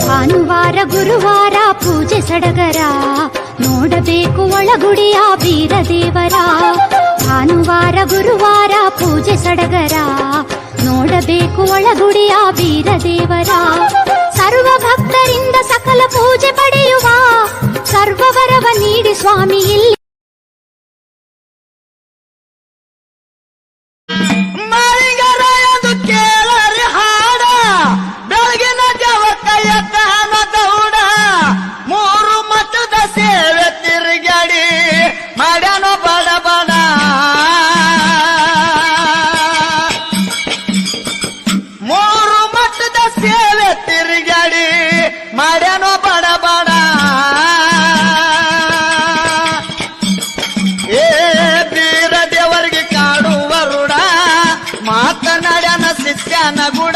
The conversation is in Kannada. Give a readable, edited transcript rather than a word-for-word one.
ಭಾನುವಾರ ಗುರುವಾರ ಪೂಜೆ ಸಡಗರ ನೋಡಬೇಕು ಒಳಗುಡಿಯ ಬೀರದೇವರ. ಭಾನುವಾರ ಗುರುವಾರ ಪೂಜೆ ಸಡಗರ ನೋಡಬೇಕು ಒಳಗುಡಿಯ ಬೀರದೇವರ. ಸರ್ವ ಭಕ್ತರಿಂದ ಸಕಲ ಪೂಜೆ ಪಡೆಯುವ ಸರ್ವವರವ ನೀಡಿ ಸ್ವಾಮಿ ಇಲ್ಲಿ. ಮಾತನಾಡ್ಯಾನ ಸಿದ್ಧಾನ ಗುಡ